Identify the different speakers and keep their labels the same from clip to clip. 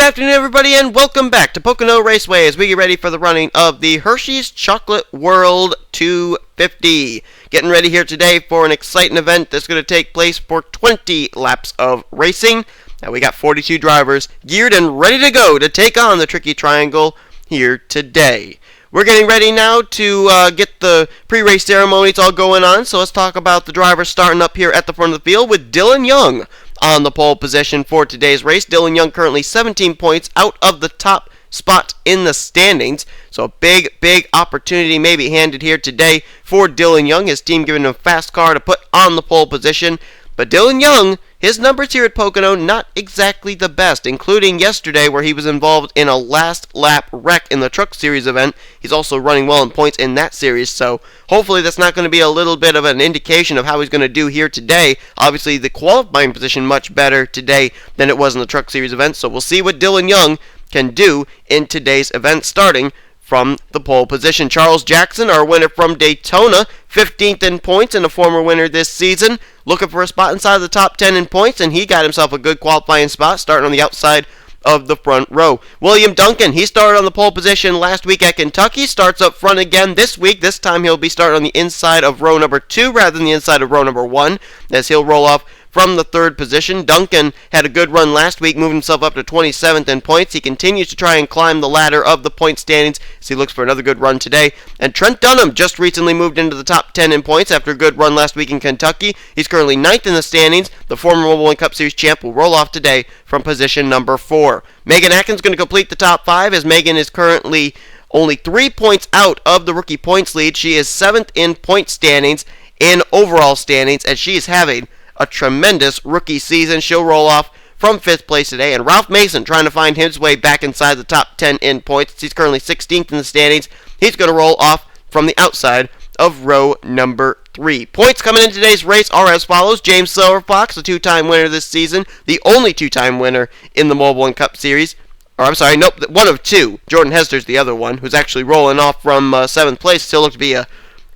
Speaker 1: afternoon, everybody, and welcome back to Pocono Raceway as we get ready for the running of the Hershey's Chocolate World 250. Getting ready here today for an exciting event that's going to take place for 20 laps of racing. Now we got 42 drivers geared and ready to go to take on the Tricky Triangle here today. We're getting ready now to get the pre-race ceremonies all going on, so let's talk about the drivers starting up here at the front of the field with Dylan Young on the pole position for today's race. Dylan Young currently 17 points out of the top spot in the standings. So a big opportunity may be handed here today for Dylan Young. His team giving him a fast car to put on the pole position. But Dylan Young, his numbers here at Pocono, not exactly the best, including yesterday where he was involved in a last lap wreck in the Truck Series event. He's also running well in points in that series, so hopefully that's not going to be a little bit of an indication of how he's going to do here today. Obviously, the qualifying position much better today than it was in the Truck Series event, so we'll see what Dylan Young can do in today's event, starting from the pole position. Charles Jackson, our winner from Daytona, 15th in points and a former winner this season, looking for a spot inside the top 10 in points, and he got himself a good qualifying spot, starting on the outside of the front row. William Duncan, he started on the pole position last week at Kentucky, starts up front again this week. This time he'll be starting on the inside of row number 2 rather than the inside of row number 1, as he'll roll off from the third position. Duncan had a good run last week, moving himself up to 27th in points. He continues to try and climb the ladder of the point standings as he looks for another good run today. And Trent Dunham just recently moved into the top 10 in points after a good run last week in Kentucky. He's currently 9th in the standings. The former Mobil1 Cup Series champ will roll off today from position number 4. Megan Atkins going to complete the top 5 as Megan is currently only 3 points out of the rookie points lead. She is 7th in point standings, in overall standings, as she is having a tremendous rookie season. She'll roll off from 5th place today. And Ralph Mason trying to find his way back inside the top 10 in points. He's currently 16th in the standings. He's going to roll off from the outside of row number 3. Points coming in today's race are as follows. James Silverfox, the 2-time winner this season, the only 2-time winner in the Mobil1 Cup Series. Or I'm sorry, nope, one of 2. Jordan Hester's the other one, who's actually rolling off from 7th place. Still looks to be a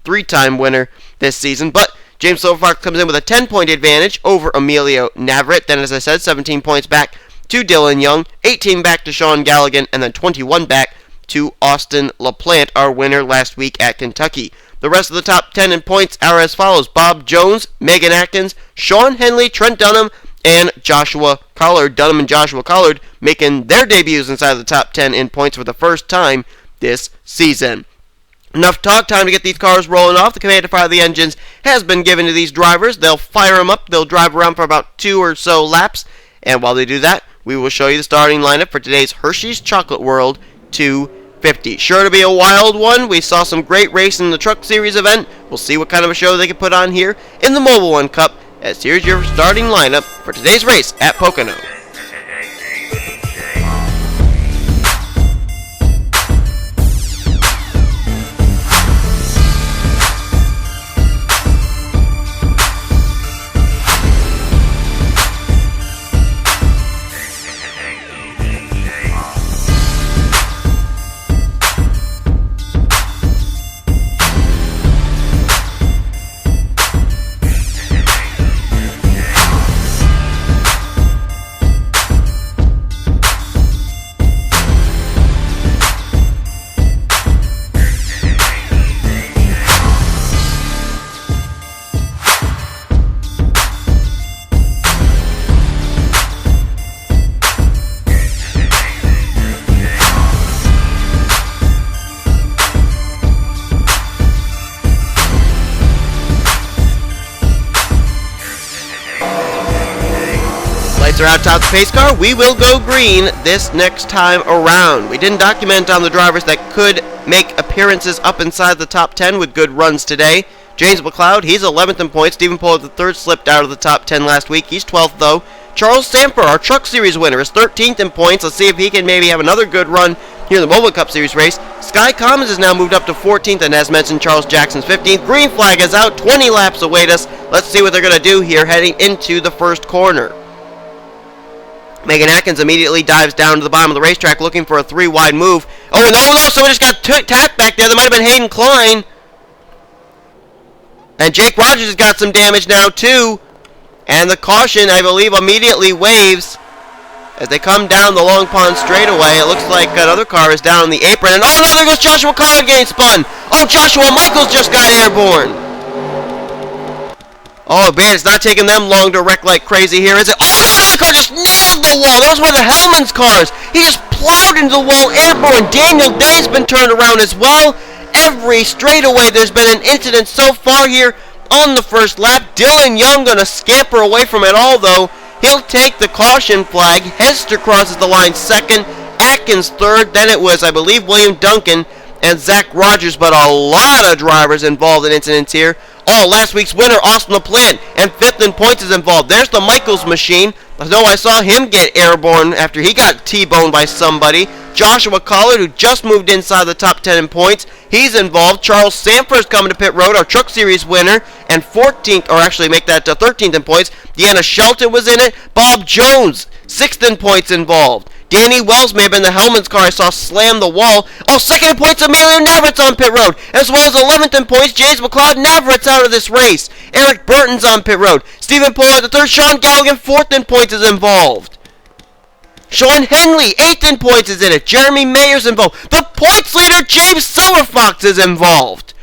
Speaker 1: 3-time winner this season. But James Silverfox comes in with a 10-point advantage over Emilio Navarrete. Then, as I said, 17 points back to Dylan Young, 18 back to Sean Galligan, and then 21 back to Austin LaPlante, our winner last week at Kentucky. The rest of the top 10 in points are as follows. Bob Jones, Megan Atkins, Sean Henley, Trent Dunham, and Joshua Collard. Dunham and Joshua Collard making their debuts inside the top 10 in points for the first time this season. Enough talk, time to get these cars rolling off. The command to fire the engines has been given to these drivers. They'll fire them up. They'll drive around for about 2 or so laps. And while they do that, we will show you the starting lineup for today's Hershey's Chocolate World 250. Sure to be a wild one. We saw some great racing in the Truck Series event. We'll see what kind of a show they can put on here in the Mobil1 Cup, as here's your starting lineup for today's race at Pocono. Lights are out top the pace car. We will go green this next time around. We didn't document on the drivers that could make appearances up inside the top 10 with good runs today. James McLeod, he's 11th in points. Stephen Pollard III slipped out of the top 10 last week. He's 12th, though. Charles Samper, our Truck Series winner, is 13th in points. Let's see if he can maybe have another good run here in the Mobil Cup Series race. Sky Commons has now moved up to 14th, and as mentioned, Charles Jackson's 15th. Green flag is out. 20 laps await us. Let's see what they're going to do here heading into the first corner. Megan Atkins immediately dives down to the bottom of the racetrack looking for a 3-wide move. Oh, no, someone just got tapped back there. That might have been Hayden Klein. And Jake Rogers has got some damage now, too. And the caution, I believe, immediately waves As they come down the Long Pond straightaway, it looks like another car is down on the apron. And oh no, there goes Joshua Collard getting spun. Oh, Joshua Michaels just got airborne. Oh man, it's not taking them long to wreck like crazy here, is it? Oh no, another car just nailed the wall. That was one of the Hellman's cars. He just plowed into the wall airborne. Daniel Day's been turned around as well. Every straightaway there's been an incident so far here on the first lap. Dylan Young gonna scamper away from it all though. He'll take the caution flag. Hester crosses the line second. Atkins third. Then it was, I believe, William Duncan and Zach Rogers, but a lot of drivers involved in incidents here. Oh, last week's winner, Austin LaPlante, and fifth in points is involved. There's the Michaels machine. No, I saw him get airborne after he got T-boned by somebody. Joshua Collard, who just moved inside the top 10 in points, he's involved. Charles Sanford's coming to pit road, our Truck Series winner, and 14th, or actually make that 13th in points. Deanna Shelton was in it. Bob Jones, 6th in points involved. Danny Wells may have been the Hellman's car I saw slam the wall. Oh, second in points, Emilio Navarrete's on pit road. As well as 11th in points, James McLeod. Navarrete's out of this race. Eric Burton's on pit road. Stephen Pollard the third. Sean Galligan, 4th in points, is involved. Sean Henley, 8th in points, is in it. Jeremy Mayer's involved. The points leader, James Silverfox, is involved.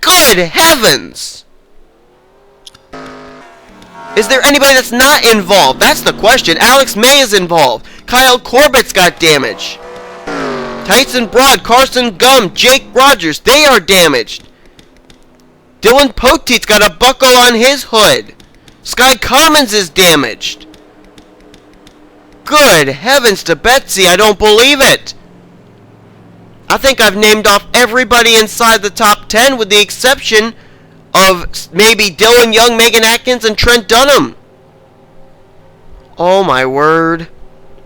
Speaker 1: Good heavens. Is there anybody that's not involved? That's the question. Alex May is involved. Kyle Corbett's got damage. Tyson Broad, Carson Gum, Jake Rogers, they are damaged. Dylan Poteet's got a buckle on his hood. Sky Commons is damaged. Good heavens to Betsy, I don't believe it. I think I've named off everybody inside the top 10 with the exception of maybe Dylan Young, Megan Atkins, and Trent Dunham. Oh my word.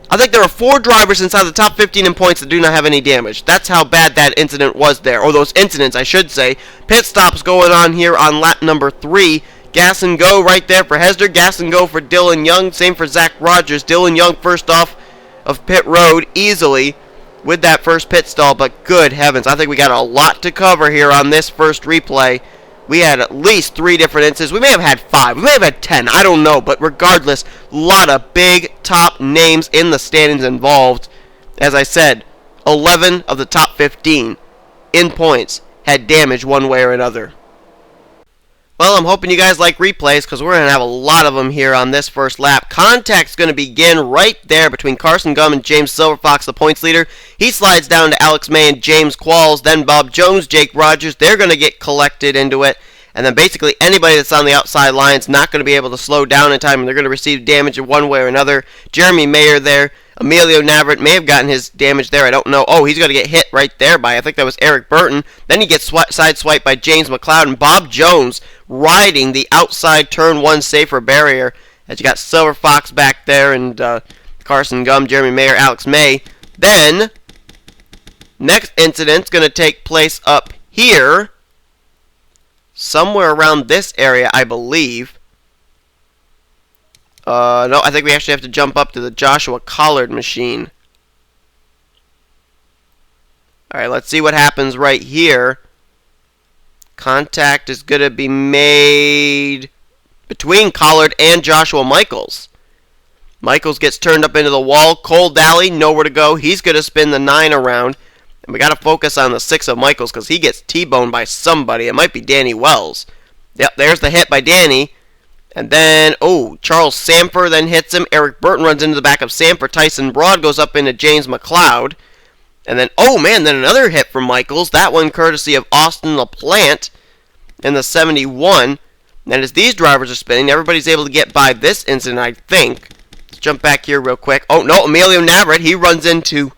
Speaker 1: I think there are 4 drivers inside the top 15 in points that do not have any damage. That's how bad that incident was there. Or those incidents, I should say. Pit stops going on here on lap number 3. Gas and go right there for Hester. Gas and go for Dylan Young. Same for Zach Rogers. Dylan Young first off of pit road easily with that first pit stall. But good heavens, I think we got a lot to cover here on this first replay. We had at least 3 different incidents. We may have had 5. We may have had 10. I don't know. But regardless, a lot of big top names in the standings involved. As I said, 11 of the top 15 in points had damage one way or another. Well, I'm hoping you guys like replays because we're going to have a lot of them here on this first lap. Contact's going to begin right there between Carson Gum and James Silverfox, the points leader. He slides down to Alex May and James Qualls. Then Bob Jones, Jake Rogers. They're going to get collected into it. And then basically anybody that's on the outside line is not going to be able to slow down in time, and they're going to receive damage in one way or another. Jeremy Mayer there. Emilio Navarrete may have gotten his damage there. I don't know. Oh, he's going to get hit right there by, I think that was Eric Burton. Then he gets sideswiped by James McLeod, and Bob Jones riding the outside turn 1 safer barrier. As you got Silver Fox back there and Carson Gum, Jeremy Mayer, Alex May. Then, next incident's going to take place up here. Somewhere around this area, I believe. No, I think we actually have to jump up to the Joshua Collard machine. Alright, let's see what happens right here. Contact is going to be made between Collard and Joshua Michaels. Michaels gets turned up into the wall. Cole Daly, nowhere to go. He's going to spin the 9 around. And we got to focus on the 6 of Michaels because he gets T-boned by somebody. It might be Danny Wells. Yep, there's the hit by Danny. And then, oh, Charles Samper then hits him. Eric Burton runs into the back of Samper. Tyson Broad goes up into James McLeod. And then, oh man, then another hit from Michaels. That one courtesy of Austin LaPlante in the 71. And as these drivers are spinning, everybody's able to get by this incident, I think. Let's jump back here real quick. Oh, no, Emilio Navarrete, he runs into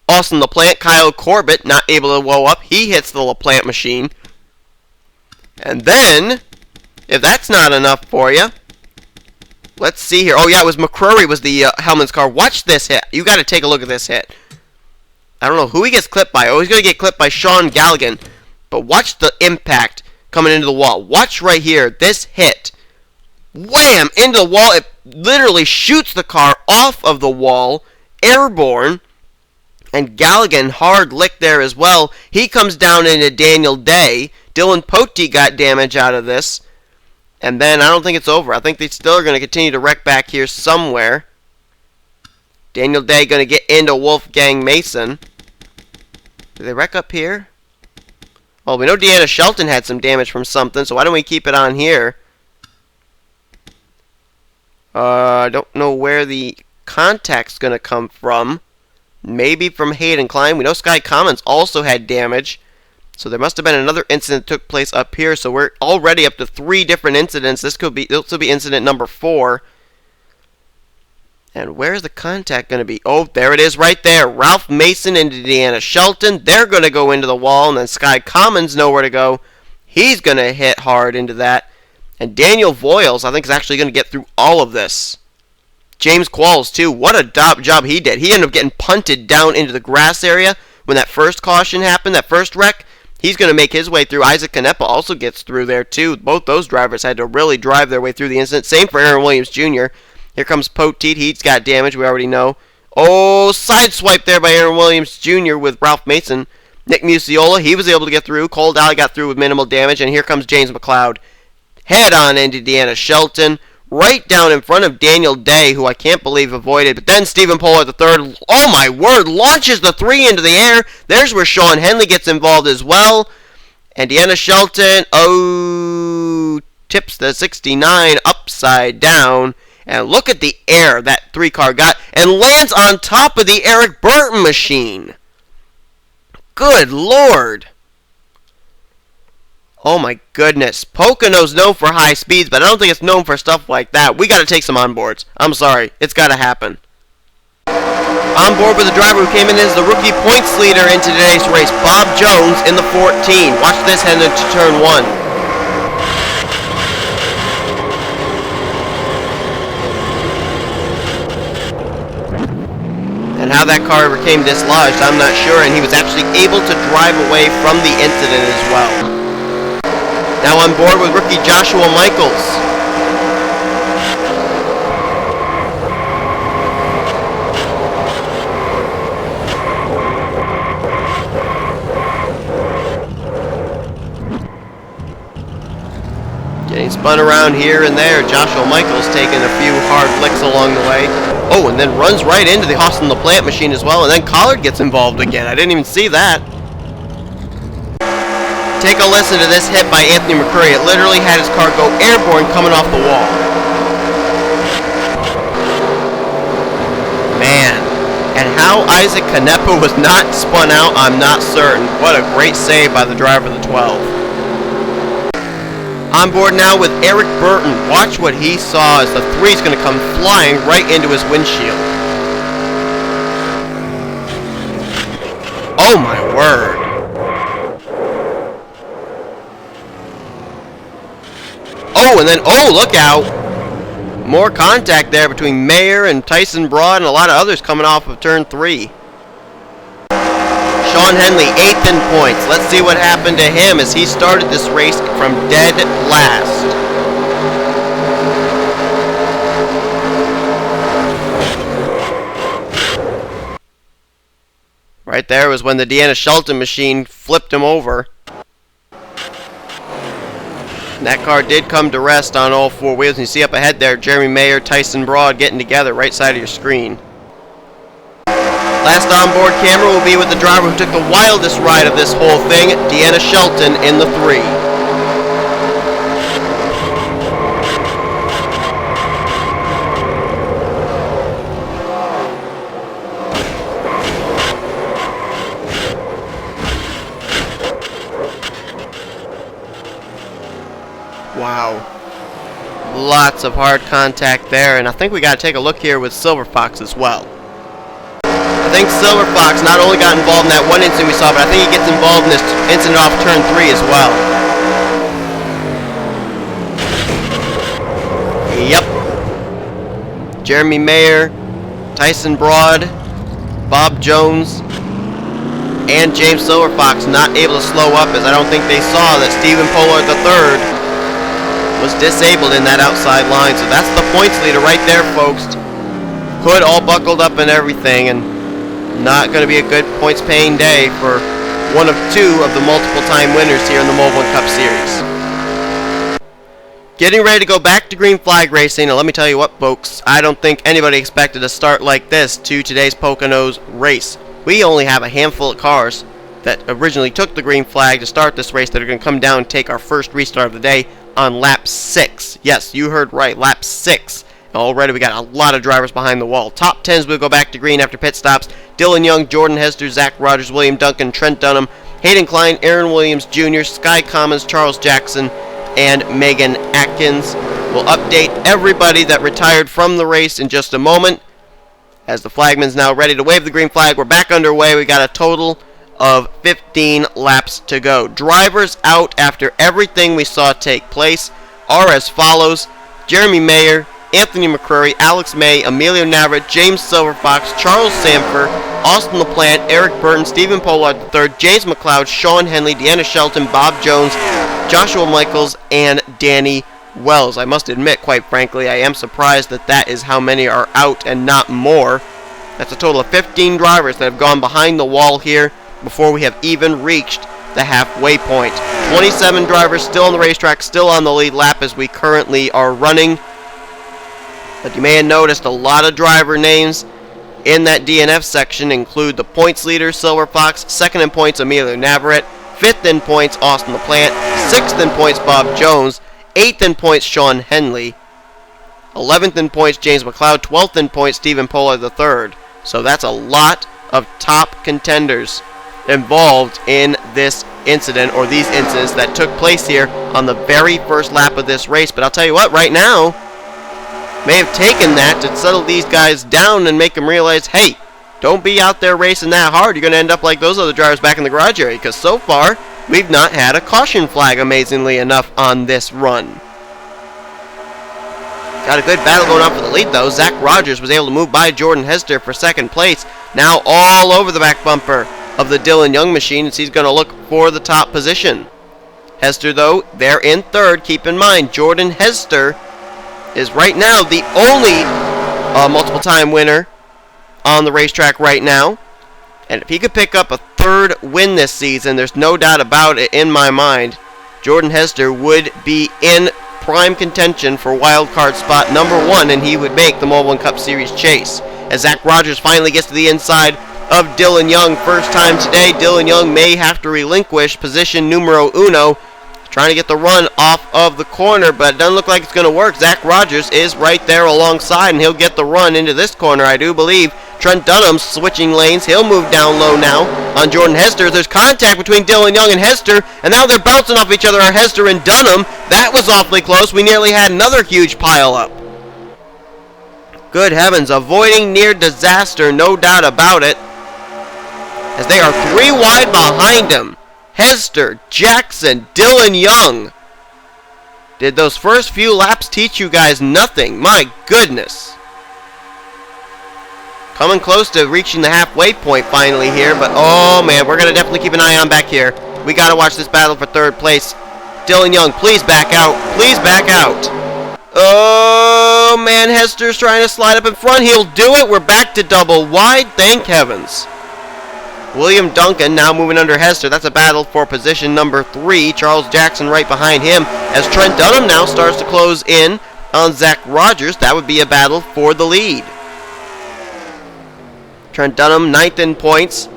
Speaker 1: Austin LaPlante. Kyle Corbett, not able to woe up. He hits the LaPlante machine. And then, if that's not enough for you, let's see here. Oh, yeah, it was McCrory was the Hellman's car. Watch this hit. You got to take a look at this hit. I don't know who he gets clipped by. Oh, he's going to get clipped by Sean Galligan. But watch the impact coming into the wall. Watch right here. This hit. Wham! Into the wall. It literally shoots the car off of the wall. Airborne. And Galligan hard lick there as well. He comes down into Daniel Day. Dylan Pote got damage out of this. And then I don't think it's over. I think they still are going to continue to wreck back here somewhere. Daniel Day going to get into Wolfgang Mason. Did they wreck up here? Well, we know Deanna Shelton had some damage from something, so why don't we keep it on here? I don't know where the contact's going to come from. Maybe from Hayden Klein. We know Sky Commons also had damage. So there must have been another incident that took place up here. So we're already up to 3 different incidents. This will be incident number 4. And where's the contact going to be? Oh, there it is right there. Ralph Mason and Deanna Shelton. They're going to go into the wall. And then Sky Commons know where to go. He's going to hit hard into that. And Daniel Voiles, I think, is actually going to get through all of this. James Qualls, too. What a job he did. He ended up getting punted down into the grass area when that first caution happened, that first wreck. He's going to make his way through. Isaac Canepa also gets through there, too. Both those drivers had to really drive their way through the incident. Same for Aaron Williams, Jr. Here comes Poteet. He's got damage. We already know. Oh, sideswipe there by Aaron Williams, Jr. with Ralph Mason. Nick Muciola, he was able to get through. Cole Daly got through with minimal damage. And here comes James McLeod. Head on into Deanna Shelton. Right down in front of Daniel Day, who I can't believe avoided. But then Stephen Pollard III, oh my word, launches the 3 into the air. There's where Sean Henley gets involved as well. And Deanna Shelton, tips the 69 upside down. And look at the air that 3-car got. And lands on top of the Eric Burton machine. Good Lord. Oh my goodness. Pocono's known for high speeds, but I don't think it's known for stuff like that. We got to take some onboards. I'm sorry. It's got to happen. On board with the driver who came in as the rookie points leader in today's race, Bob Jones in the 14. Watch this heading into turn 1. And how that car ever came dislodged, I'm not sure, and he was actually able to drive away from the incident as well. Now on board with rookie Joshua Michaels. Getting spun around here and there. Joshua Michaels taking a few hard flicks along the way. Oh, and then runs right into the Austin LaPlante machine as well. And then Collard gets involved again. I didn't even see that. Take a listen to this hit by Anthony McCurry. It literally had his car go airborne coming off the wall. Man. And how Isaac Canepa was not spun out, I'm not certain. What a great save by the driver of the 12. On board now with Eric Burton. Watch what he saw as the 3 is going to come flying right into his windshield. Oh my word. Oh, and then, oh, look out. More contact there between Mayer and Tyson Broad and a lot of others coming off of turn 3. Sean Henley, 8th in points. Let's see what happened to him as he started this race from dead last. Right there was when the Deanna Shelton machine flipped him over. And that car did come to rest on all 4 wheels. And you see up ahead there, Jeremy Mayer, Tyson Broad getting together, right side of your screen. Last onboard camera will be with the driver who took the wildest ride of this whole thing, Deanna Shelton in the 3. Wow. Lots of hard contact there, and I think we got to take a look here with Silver Fox as well. I think Silver Fox not only got involved in that one incident we saw, but I think he gets involved in this incident off turn 3 as well. Yep. Jeremy Mayer, Tyson Broad, Bob Jones, and James Silver Fox not able to slow up, as I don't think they saw that Stephen Pollard III was disabled in that outside line. So that's the points leader right there, folks. Hood all buckled up and everything, and not going to be a good points paying day for one of 2 of the multiple time winners here in the Mobil1 Cup Series. Getting ready to go back to green flag racing, and let me tell you what, folks, I don't think anybody expected a start like this to today's Pocono's race. We only have a handful of cars that originally took the green flag to start this race that are going to come down and take our first restart of the day on lap 6. Yes, you heard right, lap 6. Already we got a lot of drivers behind the wall. Top 10s will go back to green after pit stops. Dylan Young, Jordan Hester, Zach Rogers, William Duncan, Trent Dunham, Hayden Klein, Aaron Williams Jr., Sky Commons, Charles Jackson, and Megan Atkins. We'll update everybody that retired from the race in just a moment. As the flagman's now ready to wave the green flag, we're back underway. We got a total of 15 laps to go. Drivers out after everything we saw take place are as follows: Jeremy Mayer, Anthony McCrory, Alex May, Emilio Navarrete, James Silverfox, Charles Sanford, Austin LaPlante, Eric Burton, Stephen Pollard III, James McLeod, Sean Henley, Deanna Shelton, Bob Jones, Joshua Michaels, and Danny Wells. I must admit, quite frankly, I am surprised that is how many are out and not more. That's a total of 15 drivers that have gone behind the wall here before we have even reached the halfway point. 27 drivers still on the racetrack, still on the lead lap as we currently are running. But you may have noticed a lot of driver names in that DNF section include the points leader, Silver Fox, second in points, Emilio Navarrete, fifth in points, Austin LaPlante, sixth in points, Bob Jones, eighth in points, Sean Henley, 11th in points, James McLeod, 12th in points, Stephen Pollard III. So that's a lot of top contenders involved in this incident, or these incidents that took place here on the very first lap of this race. But I'll tell you what, right now, may have taken that to settle these guys down and make them realize, hey, don't be out there racing that hard. You're going to end up like those other drivers back in the garage area, because so far, we've not had a caution flag, amazingly enough, on this run. Got a good battle going on for the lead, though. Zach Rogers was able to move by Jordan Hester for second place. Now all over the back bumper of the Dylan Young machine, as he's going to look for the top position. Hester, though, they're in third. Keep in mind, Jordan Hester is right now the only multiple-time winner on the racetrack right now. And if he could pick up a third win this season, there's no doubt about it in my mind, Jordan Hester would be in prime contention for wildcard spot number 1, and he would make the Mobil1 Cup Series chase. As Zach Rogers finally gets to the inside of Dylan Young, first time today, Dylan Young may have to relinquish position numero uno, trying to get the run off of the corner, but it doesn't look like it's going to work. Zach Rogers is right there alongside, and he'll get the run into this corner, I do believe. Trent Dunham switching lanes. He'll move down low now on Jordan Hester. There's contact between Dylan Young and Hester, and now they're bouncing off each other, are Hester and Dunham. That was awfully close. We nearly had another huge pile up. Good heavens, avoiding near disaster, no doubt about it, as they are 3 wide behind him. Hester, Jackson, Dylan Young. Did those first few laps teach you guys nothing? My goodness. Coming close to reaching the halfway point finally here, but oh man, we're going to definitely keep an eye on back here. We got to watch this battle for third place. Dylan Young, please back out. Please back out. Oh man, Hester's trying to slide up in front. He'll do it. We're back to double wide. Thank heavens. William Duncan now moving under Hester. That's a battle for position number 3. Charles Jackson right behind him, as Trent Dunham now starts to close in on Zach Rogers. That would be a battle for the lead. Trent Dunham 9th in points,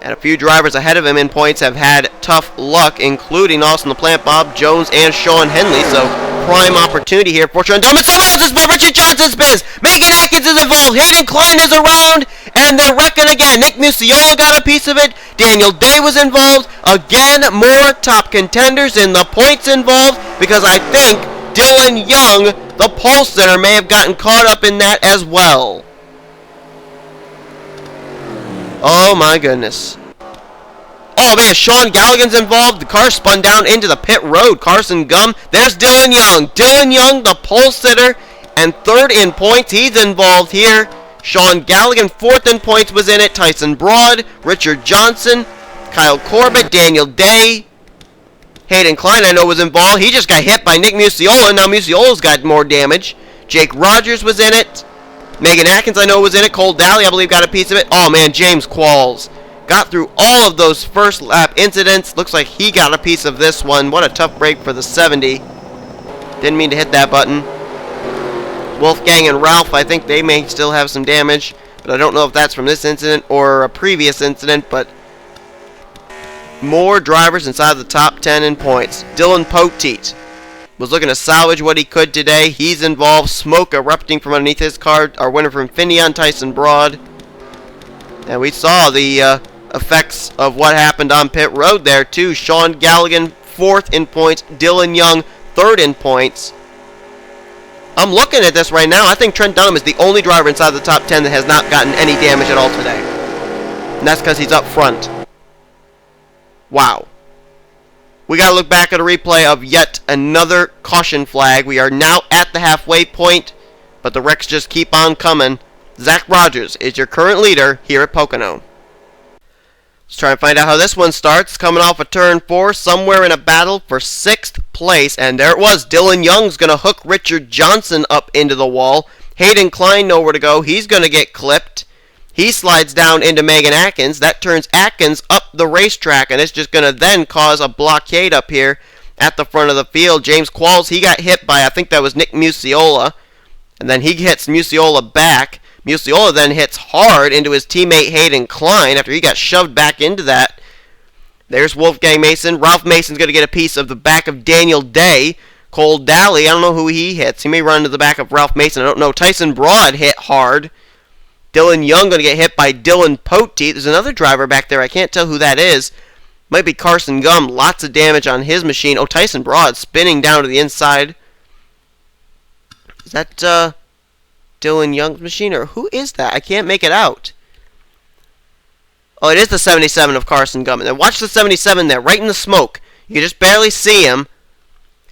Speaker 1: and a few drivers ahead of him in points have had tough luck, including Austin LaPlante, Bob Jones, and Sean Henley. So prime opportunity here for Trent Dunham. Someone else is involved. Richard Johnson spins. Megan Atkins is involved. Hayden Klein is around, and they're wrecking again. Nick Musiala got a piece of it. Daniel Day was involved. Again, more top contenders in the points involved, because I think Dylan Young, the pole sitter, may have gotten caught up in that as well. Oh my goodness. Oh man, Sean Galligan's involved. The car spun down into the pit road. Carson Gum. There's Dylan Young. Dylan Young, the pole sitter, and third in points. He's involved here. Sean Galligan, fourth in points, was in it. Tyson Broad, Richard Johnson, Kyle Corbett, Daniel Day. Hayden Klein, I know, was involved. He just got hit by Nick Musiala. Now Musiala's got more damage. Jake Rogers was in it. Megan Atkins, I know, was in it. Cole Daly, I believe, got a piece of it. Oh, man, James Qualls got through all of those first lap incidents. Looks like he got a piece of this one. What a tough break for the 70. Didn't mean to hit that button. Wolfgang and Ralph, I think they may still have some damage, but I don't know if that's from this incident or a previous incident, but more drivers inside the top 10 in points. Dylan Poteet was looking to salvage what he could today. He's involved. Smoke erupting from underneath his car. Our winner from Finian, Tyson Broad. And we saw the effects of what happened on pit road there, too. Sean Galligan, 4th in points. Dylan Young, 3rd in points. I'm looking at this right now. I think Trent Dunham is the only driver inside the top 10 that has not gotten any damage at all today. And that's because he's up front. Wow. We got to look back at a replay of yet another caution flag. We are now at the halfway point, but the wrecks just keep on coming. Zach Rogers is your current leader here at Pocono. Let's try and find out how this one starts. Coming off of turn 4, somewhere in a battle for 6th place. And there it was. Dylan Young's going to hook Richard Johnson up into the wall. Hayden Klein nowhere to go. He's going to get clipped. He slides down into Megan Atkins. That turns Atkins up the racetrack, and it's just going to then cause a blockade up here at the front of the field. James Qualls, he got hit by, I think that was Nick Muciola, and then he hits Muciola back. Muciola then hits hard into his teammate Hayden Klein after he got shoved back into that. There's Wolfgang Mason. Ralph Mason's going to get a piece of the back of Daniel Day. Cole Daly, I don't know who he hits. He may run into the back of Ralph Mason. I don't know. Tyson Broad hit hard. Dylan Young going to get hit by Dylan Poteet. There's another driver back there. I can't tell who that is. Might be Carson Gum. Lots of damage on his machine. Oh, Tyson Broad spinning down to the inside. Is that Dylan Young's machine, or who is that? I can't make it out. Oh, it is the 77 of Carson Gum. And then watch the 77 there, right in the smoke. You can just barely see him.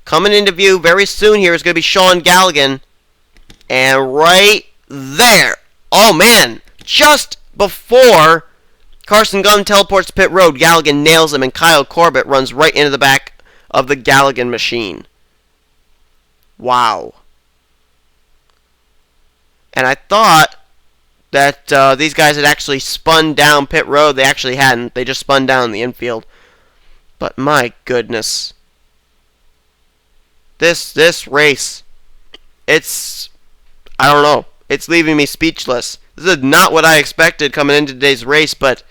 Speaker 1: Coming into view very soon here is going to be Sean Galligan. And right there. Oh, man. Just before Carson Gum teleports to pit road, Galligan nails him, and Kyle Corbett runs right into the back of the Galligan machine. Wow. And I thought that these guys had actually spun down pit road. They actually hadn't. They just spun down the infield. But my goodness. This race, it's, I don't know. It's leaving me speechless. This is not what I expected coming into today's race, but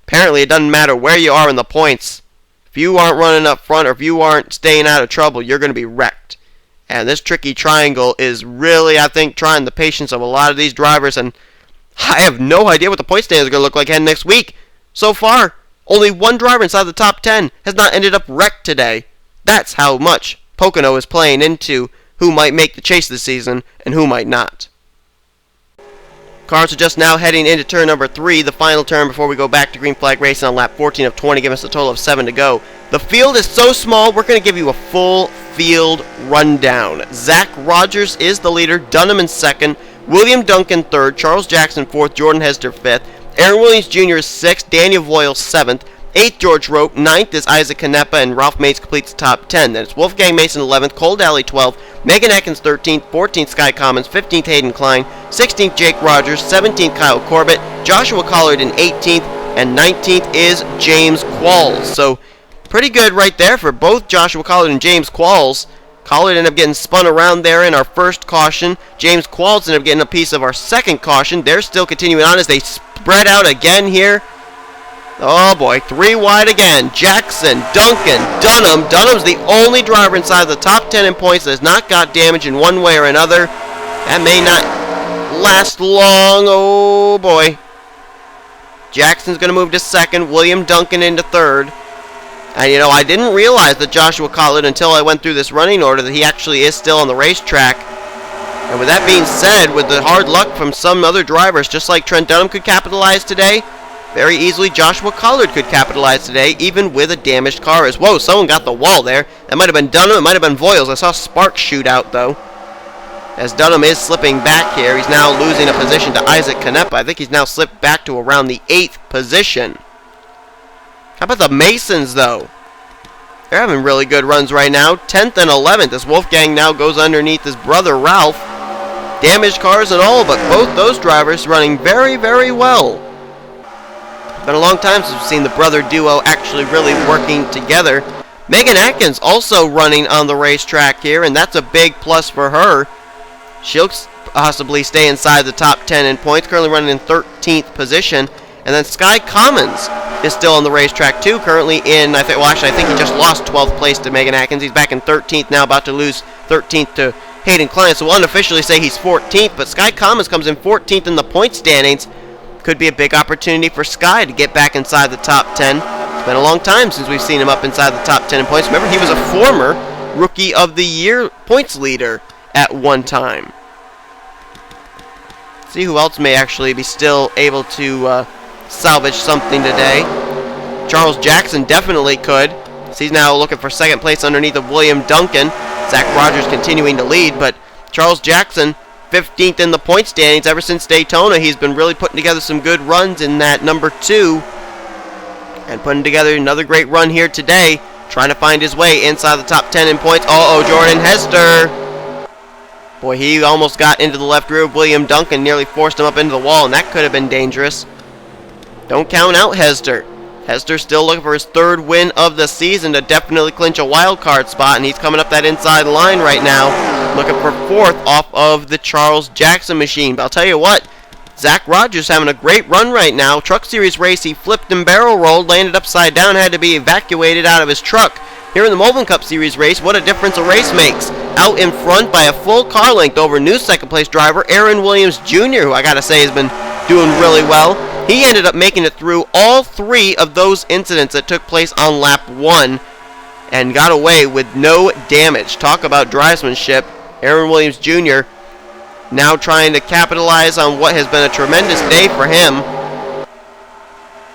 Speaker 1: apparently it doesn't matter where you are in the points. If you aren't running up front or if you aren't staying out of trouble, you're going to be wrecked. And this tricky triangle is really, I think, trying the patience of a lot of these drivers, and I have no idea what the point standings are going to look like heading next week. So far, only one driver inside the top 10 has not ended up wrecked today. That's how much Pocono is playing into who might make the chase this season and who might not. Cars are just now heading into turn number 3, the final turn before we go back to green flag racing on lap 14 of 20, giving us a total of 7 to go. The field is so small, we're going to give you a full field rundown. Zach Rogers is the leader, Dunham in second, William Duncan third, Charles Jackson fourth, Jordan Hester fifth, Aaron Williams Jr. is sixth, Daniel Voyle seventh, 8th George Rope, 9th is Isaac Canepa, and Ralph Mates completes the top 10. Then it's Wolfgang Mason 11th, Cole Daly 12th, Megan Atkins 13th, 14th Sky Commons, 15th Hayden Klein, 16th Jake Rogers, 17th Kyle Corbett, Joshua Collard in 18th, and 19th is James Qualls. So pretty good right there for both Joshua Collard and James Qualls. Collard ended up getting spun around there in our first caution. James Qualls ended up getting a piece of our second caution. They're still continuing on as they spread out again here. Oh boy, 3 wide again. Jackson, Duncan, Dunham. Dunham's the only driver inside the top 10 in points that has not got damage in one way or another. That may not last long. Oh boy. Jackson's going to move to second. William Duncan into third. And you know, I didn't realize that Joshua Collard until I went through this running order that he actually is still on the racetrack. And with that being said, with the hard luck from some other drivers, just like Trent Dunham could capitalize today, very easily Joshua Collard could capitalize today, even with a damaged car. Whoa, someone got the wall there. That might have been Dunham, it might have been Voiles. I saw Sparks shoot out, though. As Dunham is slipping back here, he's now losing a position to Isaac Canepa. I think he's now slipped back to around the 8th position. How about the Masons, though? They're having really good runs right now. 10th and 11th as Wolfgang now goes underneath his brother Ralph. Damaged cars and all, but both those drivers running very, very well. Been a long time since we've seen the brother duo actually really working together. Megan Atkins also running on the racetrack here, and that's a big plus for her. She'll possibly stay inside the top 10 in points, currently running in 13th position. And then Sky Commons is still on the racetrack too, currently in, I think he just lost 12th place to Megan Atkins. He's back in 13th now, about to lose 13th to Hayden Klein, so we'll unofficially say he's 14th, but Sky Commons comes in 14th in the point standings. Could be a big opportunity for Sky to get back inside the top 10. It's been a long time since we've seen him up inside the top 10 in points. Remember, he was a former Rookie of the Year points leader at one time. See who else may actually be still able to salvage something today. Charles Jackson definitely could. He's now looking for second place underneath of William Duncan. Zach Rogers continuing to lead, but Charles Jackson 15th in the point standings. Ever since Daytona, he's been really putting together some good runs in that number 2 and putting together another great run here today, trying to find his way inside the top 10 in points. Jordan Hester. Boy, he almost got into the left rear of William Duncan, nearly forced him up into the wall, and that could have been dangerous. Don't count out Hester. Hester's still looking for his 3rd win of the season to definitely clinch a wild card spot, and he's coming up that inside line right now, looking for 4th off of the Charles Jackson machine. But I'll tell you what, Zach Rogers having a great run right now. Truck Series race, he flipped and barrel rolled, landed upside down, had to be evacuated out of his truck. Here in the Mobil Cup Series race, what a difference a race makes. Out in front by a full car length over new second place driver Aaron Williams Jr., who I gotta say has been doing really well. He ended up making it through all 3 of those incidents that took place on lap 1 and got away with no damage. Talk about drivemanship. Aaron Williams Jr. now trying to capitalize on what has been a tremendous day for him.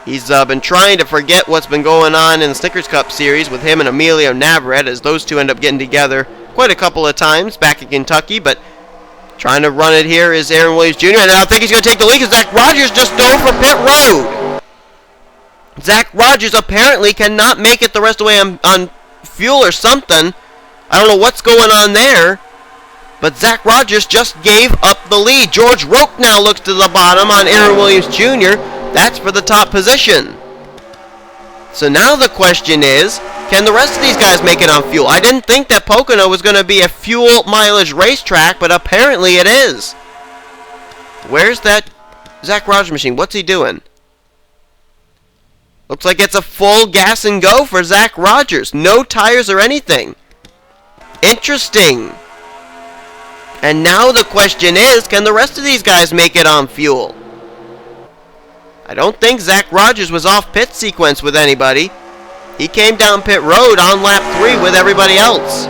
Speaker 1: He's been trying to forget what's been going on in the Snickers Cup Series with him and Emilio Navarrete, as those two end up getting together quite a couple of times back in Kentucky, but trying to run it here is Aaron Williams Jr., and I think he's going to take the lead because Zach Rogers just dove for pit road. Zach Rogers apparently cannot make it the rest of the way on fuel or something. I don't know what's going on there, but Zach Rogers just gave up the lead. George Roque now looks to the bottom on Aaron Williams Jr. That's for the top position. So now the question is, can the rest of these guys make it on fuel? I didn't think that Pocono was going to be a fuel mileage racetrack, but apparently it is. Where's that Zach Rogers machine? What's he doing? Looks like it's a full gas and go for Zach Rogers. No tires or anything. Interesting. And now the question is, can the rest of these guys make it on fuel? I don't think Zach Rogers was off pit sequence with anybody. He came down pit road on lap 3 with everybody else.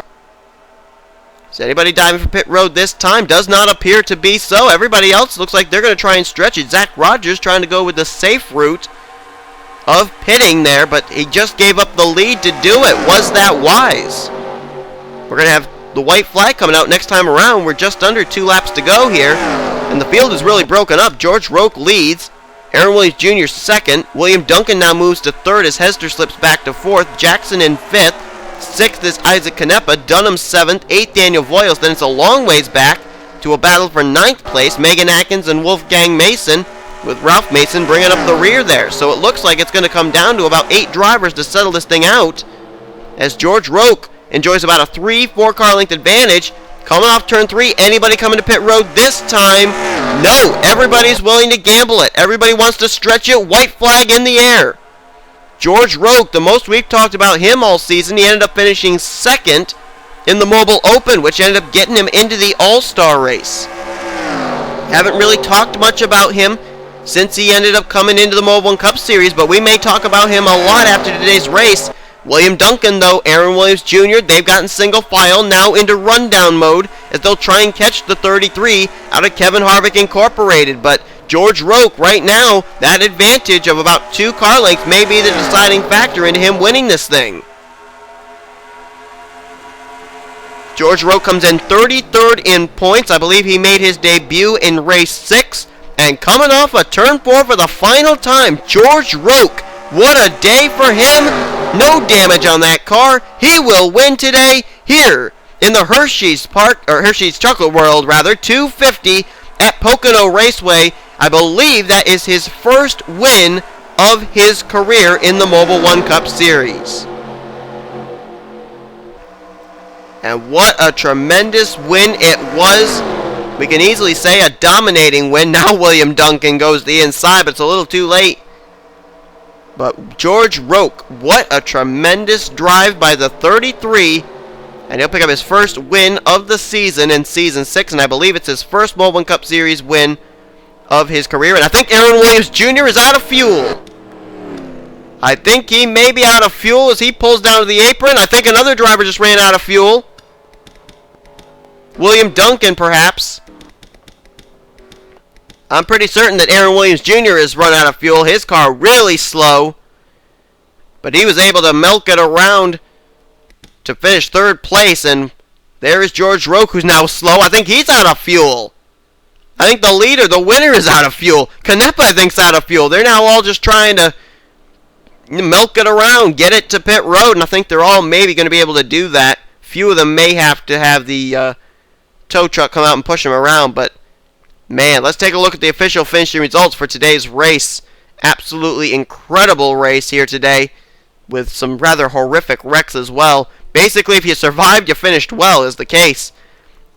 Speaker 1: Is anybody diving for pit road this time? Does not appear to be so. Everybody else looks like they're going to try and stretch it. Zach Rogers trying to go with the safe route of pitting there, but he just gave up the lead to do it. Was that wise? We're going to have the white flag coming out next time around. We're just under 2 laps to go here, and the field is really broken up. George Roque leads. Aaron Williams Jr. second. William Duncan now moves to 3rd as Hester slips back to 4th. Jackson in 5th. 6th is Isaac Canepa. Dunham 7th. 8th Daniel Voiles. Then it's a long ways back to a battle for 9th place. Megan Atkins and Wolfgang Mason, with Ralph Mason bringing up the rear there. So it looks like it's going to come down to about 8 drivers to settle this thing out, as George Roque enjoys about a 3-4 car length advantage. Coming off turn 3, anybody coming to pit road this time? No, everybody's willing to gamble it. Everybody wants to stretch it. White flag in the air. George Roque, the most we've talked about him all season, he ended up finishing 2nd in the Mobil Open, which ended up getting him into the All-Star race. Haven't really talked much about him since he ended up coming into the Mobil1 Cup Series, but we may talk about him a lot after today's race. William Duncan, though, Aaron Williams Jr., they've gotten single file now into rundown mode as they'll try and catch the 33 out of Kevin Harvick Incorporated. But George Roque, right now, that advantage of about 2 car lengths may be the deciding factor into him winning this thing. George Roque comes in 33rd in points. I believe he made his debut in race 6. And coming off a turn 4 for the final time, George Roque. What a day for him. No damage on that car. He will win today here in the Hershey's Chocolate World, 250 at Pocono Raceway. I believe that is his first win of his career in the Mobil1 Cup Series. And what a tremendous win it was. We can easily say a dominating win. Now William Duncan goes the inside, but it's a little too late. But George Roque, what a tremendous drive by the 33. And he'll pick up his first win of the season in Season 6. And I believe it's his first Mobil1 Cup Series win of his career. And I think Aaron Williams Jr. is out of fuel. I think he may be out of fuel as he pulls down to the apron. I think another driver just ran out of fuel. William Duncan, perhaps. I'm pretty certain that Aaron Williams Jr. has run out of fuel. His car really slow. But he was able to milk it around to finish third place. And there is George Roque, who's now slow. I think he's out of fuel. I think the leader, the winner, is out of fuel. Canepa, I think, is out of fuel. They're now all just trying to milk it around, get it to pit road. And I think they're all maybe going to be able to do that. Few of them may have to have the tow truck come out and push them around. But man, let's take a look at the official finishing results for today's race. Absolutely incredible race here today with some rather horrific wrecks as well. Basically, if you survived, you finished well is the case.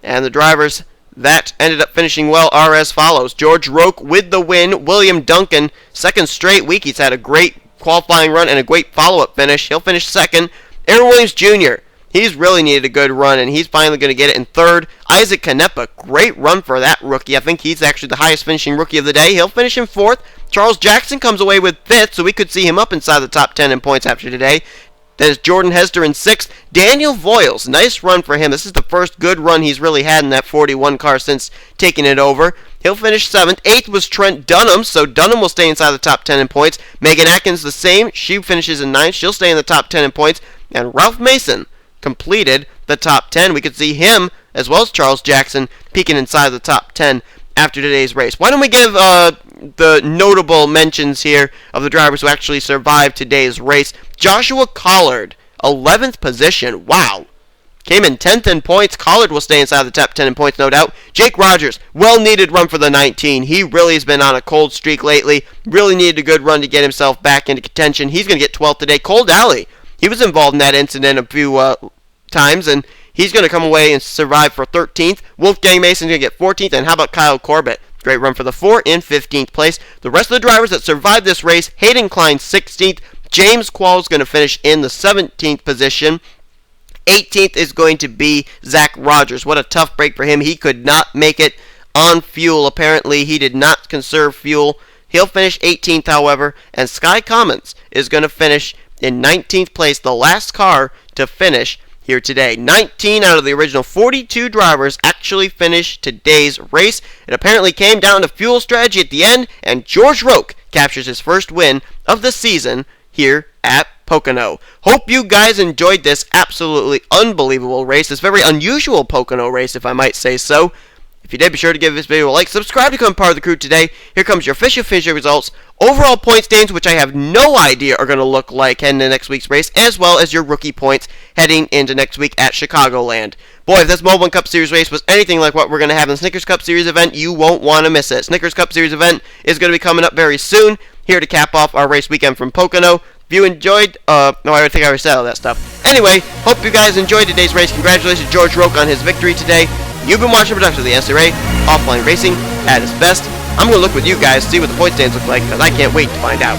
Speaker 1: And the drivers that ended up finishing well are as follows. George Roque with the win. William Duncan, second straight week. He's had a great qualifying run and a great follow-up finish. He'll finish second. Aaron Williams Jr., he's really needed a good run, and he's finally going to get it in third. Isaac Canepa, great run for that rookie. I think he's actually the highest finishing rookie of the day. He'll finish in fourth. Charles Jackson comes away with fifth, so we could see him up inside the top 10 in points after today. There's Jordan Hester in sixth. Daniel Voiles, nice run for him. This is the first good run he's really had in that 41 car since taking it over. He'll finish seventh. Eighth was Trent Dunham, so Dunham will stay inside the top 10 in points. Megan Atkins the same. She finishes in ninth. She'll stay in the top 10 in points. And Ralph Mason completed the top 10. We could see him, as well as Charles Jackson, peeking inside the top 10 after today's race. Why don't we give the notable mentions here of the drivers who actually survived today's race. Joshua Collard, 11th position. Wow. Came in 10th in points. Collard will stay inside the top 10 in points, no doubt. Jake Rogers, well-needed run for the 19. He really has been on a cold streak lately. Really needed a good run to get himself back into contention. He's going to get 12th today. Cole Dally, he was involved in that incident a few times, and he's going to come away and survive for 13th. Wolfgang Mason's going to get 14th, and how about Kyle Corbett? Great run for the 4 in 15th place. The rest of the drivers that survived this race, Hayden Klein 16th. James Quall's going to finish in the 17th position. 18th is going to be Zach Rogers. What a tough break for him. He could not make it on fuel. Apparently, he did not conserve fuel. He'll finish 18th, however. And Sky Commons is going to finish in 19th place, the last car to finish here today. 19 out of the original 42 drivers actually finished today's race. It apparently came down to fuel strategy at the end, and George Roque captures his first win of the season here at Pocono. Hope you guys enjoyed this absolutely unbelievable race, this very unusual Pocono race, if I might say so. If you did, be sure to give this video a like, subscribe to become part of the crew today. Here comes your official finishing results, overall point standings, which I have no idea are going to look like heading into next week's race, as well as your rookie points heading into next week at Chicagoland. Boy, if this Mobil1 Cup Series race was anything like what we're going to have in the Snickers Cup Series event, you won't want to miss it. Snickers Cup Series event is going to be coming up very soon, here to cap off our race weekend from Pocono. If you enjoyed, no, I think I already said all that stuff. Anyway, hope you guys enjoyed today's race. Congratulations to George Roque on his victory today. You've been watching a production of the NNSCRA, offline racing at its best. I'm going to look with you guys, see what the point stands look like, because I can't wait to find out.